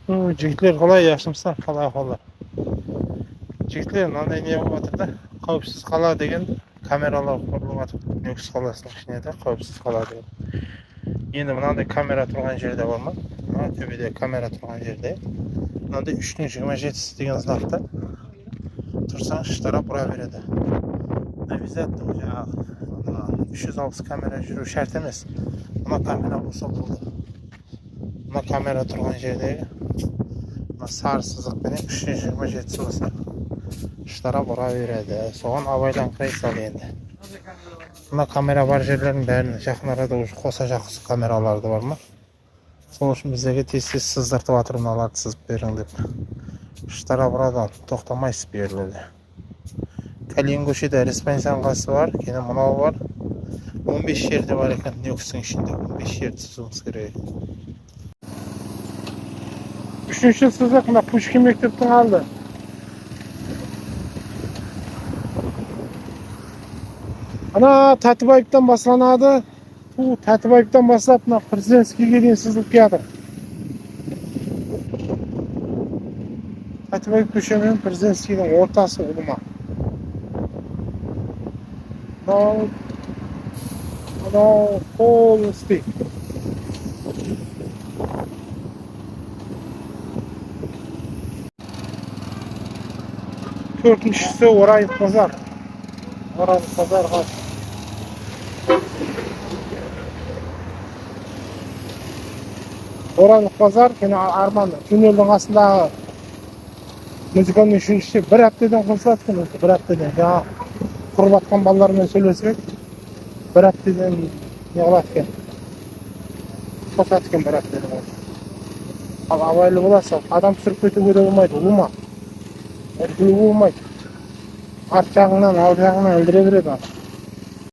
Жігітлер қалай, yaxshimisiz? Қалай ahvollar? Жігітлер, мынандай не болып жатыр да? Қауіпсіз қала деген камералар құрылып жатыр. Нүкіс қаласының ішінде қауіпсіз қала деген. Енді мынандай камера тұрған жерде бар ма? Мына төбеде камера тұрған жерде. Мынандай 3-27 деген знакта тұрсаң штраф бұра береді. Обязательно жаңағы 360 камера жүру шарт емес. Мына камера болса болды. Мына камера тұрған жердегі сары сызықпенен 327 болса штраф бұра береді. Соған абайлаңқырай сал енді. Мына камера бар жерлердің бәрін жақын арада қоса жақсы камераларды бар ма? Сол үшін біздегі тез-тез сыздыртып жатыр, мыналарды сызып берің деп. Штраф ұрады, тоқтамайсыз беріледі. Калин көшеде респансиян қасы бар, кейін мынау бар. 15 жерде бар екен, Нүкістің ішінде 15 жерді сызуымыз керек. Үшінші сызық мына Пушкин мектептің алды. Ана Тәтібаевтан басыланады. Тәтібаевтан бастап мына Президентскийге дейін сызылып келатыр. Тәтібаев көше мен Президентскийдің ортасы ұлыма. Мынау полностью. Төртіншісі Орайық базар. Орайық базарға. Орайық базар, Арман туннелдің астындағы музыканың үшіншісі бір аптадан қосылады екен, бір аптадан. Жаңа құрып атқан балалармен сөйлесіп, бір аптадан не қылады екен. Қосады екен бір аптадан. Ал абайлы боласың, адам түсіріп кетуге де болмайды, ұлыма. Күлі болмайды. Арт жағыңнан, ал жағыңнан өлдіре береді.